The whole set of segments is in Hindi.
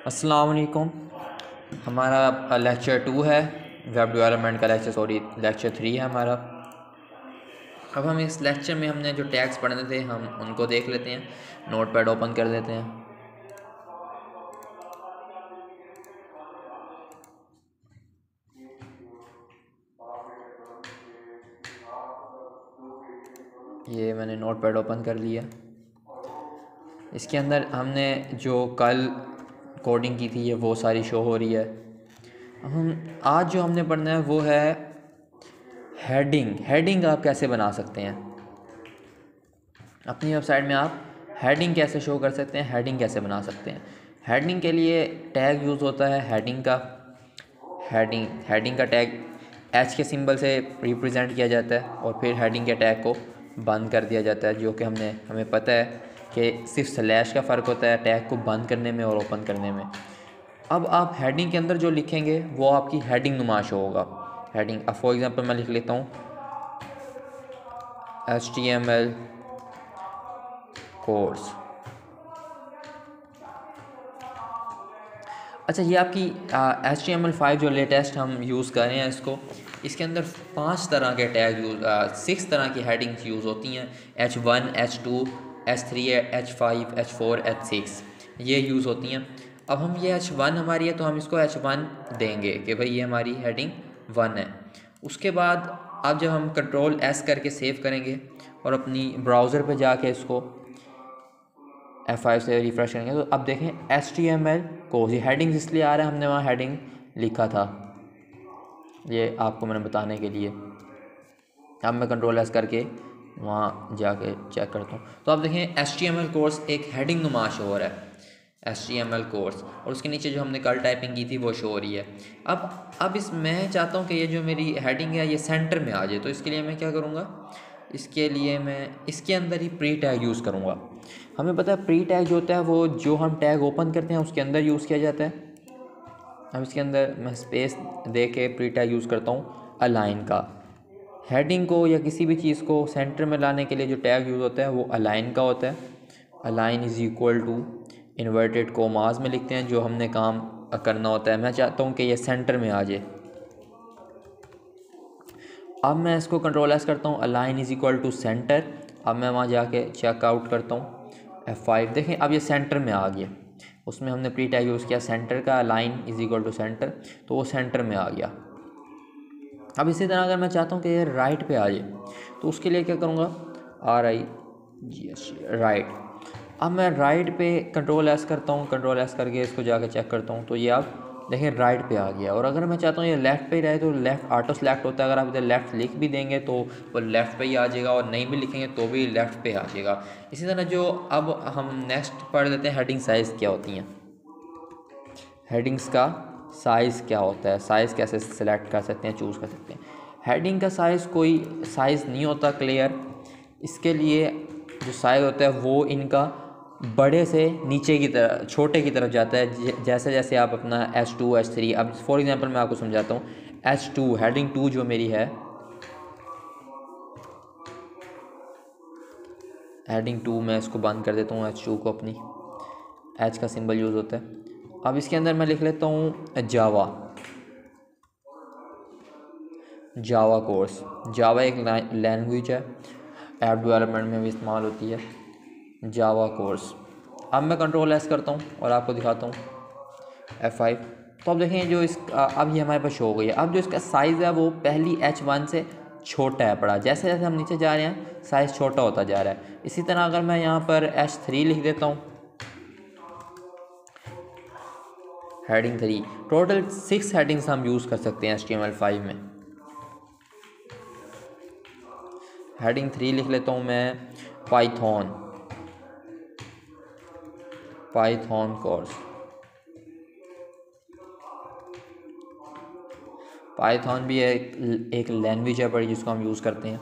अस्सलाम वालेकुम। हमारा लेक्चर 2 है, वेब डेवलपमेंट का लेक्चर 3 है हमारा। अब हम इस लेक्चर में हमने जो टैग्स पढ़ने थे हम उनको देख लेते हैं। नोटपैड ओपन कर देते हैं। ये मैंने नोटपैड ओपन कर लिया। इसके अंदर हमने जो कल कोडिंग की थी ये वो सारी शो हो रही है। हम आज जो हमने पढ़ना है वो है हेडिंग आप कैसे बना सकते हैं अपनी वेबसाइट में। आप हेडिंग कैसे शो कर सकते हैं, हेडिंग कैसे बना सकते हैं। हेडिंग के लिए टैग यूज़ होता है हेडिंग का। हेडिंग का टैग एच के सिंबल से रिप्रेजेंट किया जाता है और फिर हेडिंग के टैग को बंद कर दिया जाता है, जो कि हमें पता है कि सिर्फ स्लैश का फ़र्क होता है टैग को बंद करने में और ओपन करने में। अब आप हेडिंग के अंदर जो लिखेंगे वो आपकी हेडिंग नुमा शो होगा। हेडिंग, अब फॉर एग्ज़ाम्पल मैं लिख लेता हूँ HTML कोर्स। अच्छा, ये आपकी HTML5 जो लेटेस्ट हम यूज़ कर रहे हैं इसके अंदर 5 तरह के टैग 6 तरह की हेडिंग्स यूज़ होती हैं। H1, H2, H3, H5, H4, H6 ये यूज़ होती हैं। अब हम ये H1 हमारी है तो हम इसको H1 देंगे कि भाई ये हमारी हेडिंग 1 है। उसके बाद अब जब हम Ctrl+S करके सेव करेंगे और अपनी ब्राउज़र पे जाके इसको F5 से रिफ़्रेश करेंगे तो अब देखें HTML कोर्स, ये हेडिंग्स इसलिए आ रहा है, हमने वहाँ हेडिंग लिखा था, ये आपको मैंने बताने के लिए। अब मैं Ctrl+S करके वहाँ जाके चेक करता हूँ तो आप देखें HTML कोर्स एक हेडिंग नुमा शो हो रहा है, HTML कोर्स, और उसके नीचे जो हमने कल टाइपिंग की थी वो शो हो रही है। अब मैं चाहता हूँ कि ये जो मेरी हेडिंग है ये सेंटर में आ जाए, तो इसके लिए मैं क्या करूँगा, इसके लिए मैं इसके अंदर ही प्री टैग यूज़ करूँगा। हमें पता है प्री टैग जो होता है वो जो हम टैग ओपन करते हैं उसके अंदर यूज़ किया जाता है। अब इसके अंदर मैं स्पेस दे के प्री टैग यूज़ करता हूँ अलाइन का। हेडिंग को या किसी भी चीज़ को सेंटर में लाने के लिए जो टैग यूज़ होता है वो अलाइन का होता है। Align is equal to inverted commas में लिखते हैं जो हमने काम करना होता है। मैं चाहता हूँ कि ये सेंटर में आ जाए। अब मैं इसको Ctrl+S करता हूँ, align is equal to centre. अब मैं वहाँ जाके चेकआउट करता हूँ F5, देखें अब ये सेंटर में आ गया। उसमें हमने प्री टैग यूज़ किया सेंटर का, align is equal to centre, तो वो सेंटर में आ गया। अब इसी तरह अगर मैं चाहता हूँ कि ये राइट पे आ जाए तो उसके लिए क्या करूँगा, RIGH राइट। अब मैं राइट पे Ctrl+S करता हूँ, Ctrl+S करके इसको जाके चेक करता हूँ तो ये आप देखें राइट पे आ गया। और अगर मैं चाहता हूँ ये लेफ़्ट पे ही रहे तो लेफ़्ट ऑटो सेलेक्ट होता है, अगर आप इधर लेफ़्ट लिख भी देंगे तो वो लेफ़्ट पे ही आ जाएगा और नहीं भी लिखेंगे तो भी लेफ़्ट पे आ जाएगा। इसी तरह जो अब हम नेक्स्ट पढ़ लेते हैं हेडिंग साइज़ क्या होती हैं। हेडिंग्स का साइज़ क्या होता है, साइज़ कैसे सिलेक्ट कर सकते हैं, चूज़ कर सकते हैं। हेडिंग का साइज़ कोई साइज़ नहीं होता क्लियर, इसके लिए जो साइज़ होता है वो इनका बड़े से नीचे की तरफ छोटे की तरफ जाता है। जैसे जैसे आप अपना H2 H3, अब फॉर एग्जांपल मैं आपको समझाता हूँ। H2 हेडिंग 2 जो मेरी है, हेडिंग 2 मैं इसको बंद कर देता हूँ, H2 को, अपनी H का सिंबल यूज़ होता है। अब इसके अंदर मैं लिख लेता हूँ जावा कोर्स। जावा एक लैंग्वेज है, ऐप डेवलपमेंट में भी इस्तेमाल होती है, जावा कोर्स। अब मैं Ctrl+S करता हूँ और आपको दिखाता हूँ F5, तो अब देखें जो अब ये हमारे पास शो हो गई है। अब जो इसका साइज़ है वो पहली H1 से छोटा है पड़ा, जैसे जैसे हम नीचे जा रहे हैं साइज़ छोटा होता जा रहा है। इसी तरह अगर मैं यहाँ पर H3 लिख देता हूँ, हेडिंग 3, टोटल 6 हेडिंग्स हम यूज़ कर सकते हैं HTML5 में। हेडिंग 3 लिख लेता हूँ मैं पाइथन कोर्स। पाइथन भी एक लैंग्वेज है बड़ी जिसको हम यूज़ करते हैं।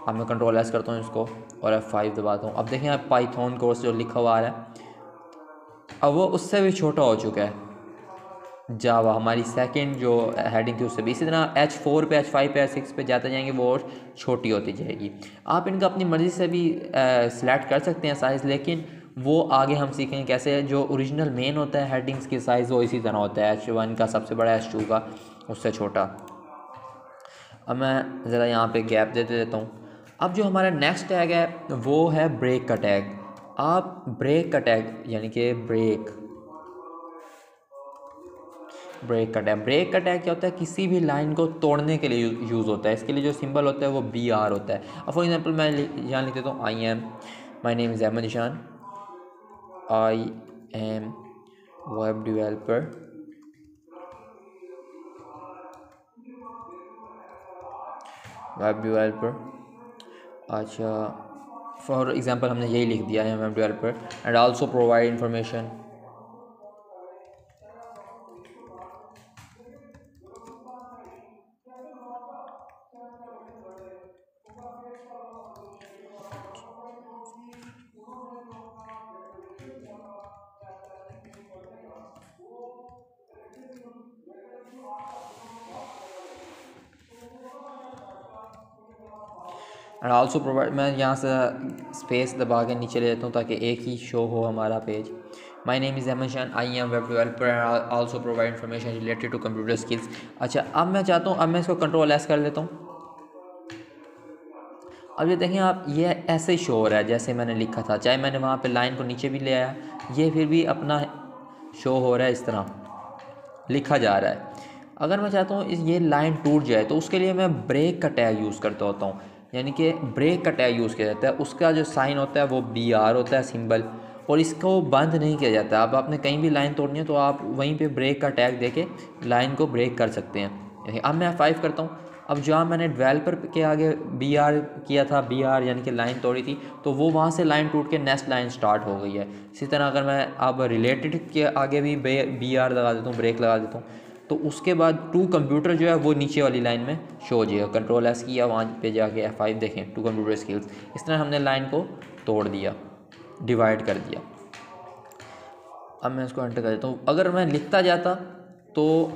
अब मैं Ctrl+S करता हूँ इसको और F5 दबाता हूँ। अब देखें आप पाइथन कोर्स जो लिखा हुआ आ रहा है अब वो उससे भी छोटा हो चुका है। जावा हमारी सेकंड जो हेडिंग थी उससे भी। इसी तरह H4 पे, H5 पे, H6 पे जाते जाएंगे वो छोटी होती जाएगी। आप इनका अपनी मर्ज़ी से भी सिलेक्ट कर सकते हैं साइज़, लेकिन वो आगे हम सीखेंगे कैसे। जो ओरिजिनल मेन होता है हेडिंग्स की साइज़ वो इसी तरह होता है, H1 का सबसे बड़ा, H2 का उससे छोटा। अब मैं ज़रा यहाँ पे गैप देते देता हूँ। अब जो हमारा नेक्स्ट टैग है वो है ब्रेक का टैग। आप ब्रेक का टैग यानी कि ब्रेक का टैग क्या होता है, किसी भी लाइन को तोड़ने के लिए यूज़ होता है। इसके लिए जो सिंबल होता है वो BR होता है। अब फॉर एग्जांपल मैं यहाँ लिख देता हूँ my name is Ahmad Ishaan, I am web developer. अच्छा, फॉर एग्जांपल हमने यही लिख दिया है, web developer and also provide information. And also provide, मैं यहाँ से स्पेस दबा के नीचे ले लेता हूँ ताकि एक ही शो हो हमारा page. My name is Ahmad Ishaan, I am web developer and also provide information related to computer skills. अच्छा, अब मैं चाहता हूँ, अब मैं इसको Ctrl+S कर लेता हूँ। अब ये देखें आप, ये ऐसे ही शो हो रहा है जैसे मैंने लिखा था, चाहे मैंने वहाँ पे लाइन को नीचे भी ले आया, ये फिर भी अपना शो हो रहा है, इस तरह लिखा जा रहा है। अगर मैं चाहता हूँ ये लाइन टूट जाए तो उसके लिए मैं ब्रेक का टैग यूज़ करता होता हूँ, यानी कि ब्रेक का टैग यूज़ किया जाता है। उसका जो साइन होता है वो BR होता है सिंबल, और इसको बंद नहीं किया जाता। अब आपने कहीं भी लाइन तोड़नी है तो आप वहीं पे ब्रेक का टैग देके लाइन को ब्रेक कर सकते हैं। अब मैं F5 करता हूँ। अब जहाँ मैंने डेवलपर के आगे BR किया था, BR यानी कि लाइन तोड़ी थी, तो वो वहाँ से लाइन टूट के नेक्स्ट लाइन स्टार्ट हो गई है। इसी तरह अगर मैं अब रिलेटेड के आगे भी BR लगा देता हूँ, ब्रेक लगा देता हूँ, तो उसके बाद टू कंप्यूटर जो है वो नीचे वाली लाइन में शो हो जाएगा। Ctrl+S किया, वहाँ पे जाके F5 देखें, टू कंप्यूटर स्किल्स। इस तरह हमने लाइन को तोड़ दिया, डिवाइड कर दिया। अब मैं इसको एंटर कर देता हूँ। अगर मैं लिखता जाता तो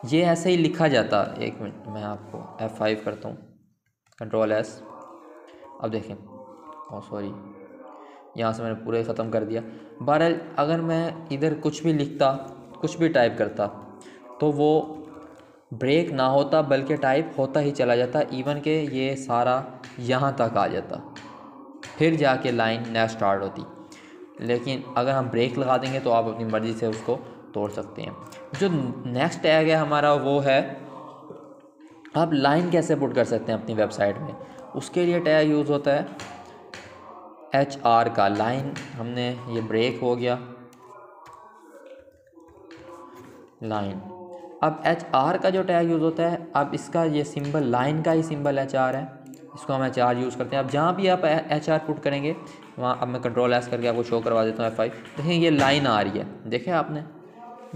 ये ऐसे ही लिखा जाता। एक मिनट, मैं आपको F5 करता हूँ, Ctrl+S। अब देखें, ओह सॉरी, यहाँ से मैंने पूरे ख़त्म कर दिया। बहरहाल अगर मैं इधर कुछ भी लिखता, कुछ भी टाइप करता, तो वो ब्रेक ना होता बल्कि टाइप होता ही चला जाता, इवन के ये सारा यहाँ तक आ जाता, फिर जाके लाइन नया स्टार्ट होती। लेकिन अगर हम ब्रेक लगा देंगे तो आप अपनी मर्ज़ी से उसको तोड़ सकते हैं। जो नेक्स्ट टैग है हमारा वो है, आप लाइन कैसे पुट कर सकते हैं अपनी वेबसाइट में। उसके लिए टैग यूज़ होता है HR का। लाइन हमने, ये ब्रेक हो गया, लाइन। अब HR का जो टैग यूज़ होता है, अब इसका ये सिंबल लाइन का ही सिंबल HR है, इसको हम HR यूज़ करते हैं। अब जहाँ भी आप HR पुट करेंगे वहाँ, अब मैं Ctrl+S करके आपको शो करवा देता हूँ F5। देखें ये लाइन आ रही है, देखें आपने,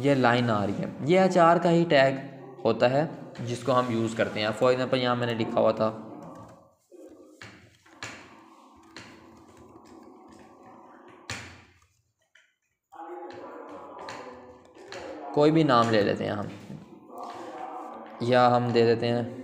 ये लाइन आ रही है। ये HR का ही टैग होता है जिसको हम यूज़ करते हैं। फॉर एग्जांपल यहाँ मैंने लिखा हुआ था कोई भी नाम ले लेते हैं हम, या हम दे देते हैं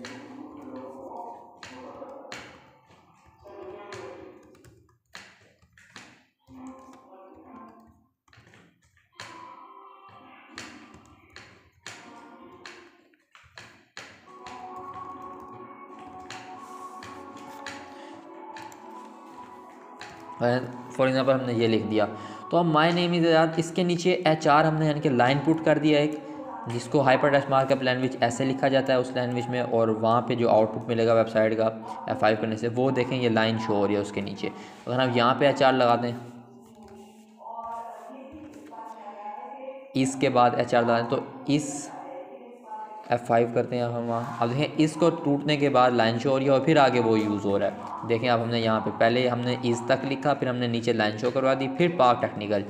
फॉर एग्जांपल हमने ये लिख दिया, तो अब माय नेम इज़ आज़ाद, इसके नीचे HR हमने यानी कि लाइन पुट कर दिया एक, जिसको हाइपरटेक्स्ट मार्कअप लैंग्वेज ऐसे लिखा जाता है उस लैंग्वेज में, और वहाँ पे जो आउटपुट मिलेगा वेबसाइट का F5 करने से, वो देखें ये लाइन शो हो रही है उसके नीचे। अगर हम यहाँ पे HR लगा दें, इसके बाद HR लगा दें, तो इस F5 करते हैं हम वहाँ। अब देखें इसको टूटने के बाद लाइन शो हो रही है और फिर आगे वो यूज़ हो रहा है। देखें अब हमने यहाँ पे पहले हमने इस तक लिखा, फिर हमने नीचे लाइन शो करवा दी, फिर पाक टेक्निकल,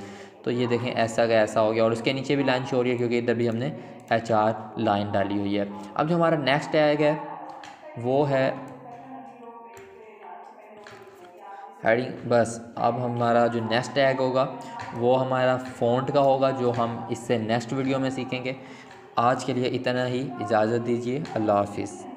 तो ये देखें ऐसा का ऐसा हो गया, और उसके नीचे भी लाइन शो हो रही है क्योंकि इधर भी हमने HR लाइन डाली हुई है। अब जो हमारा नेक्स्ट टैग है वो है हेडिंग। बस अब हमारा जो नेक्स्ट टैग होगा वो हमारा फ़ॉन्ट का होगा, जो हम इससे नेक्स्ट वीडियो में सीखेंगे। आज के लिए इतना ही, इजाज़त दीजिए, अल्लाह हाफिज़।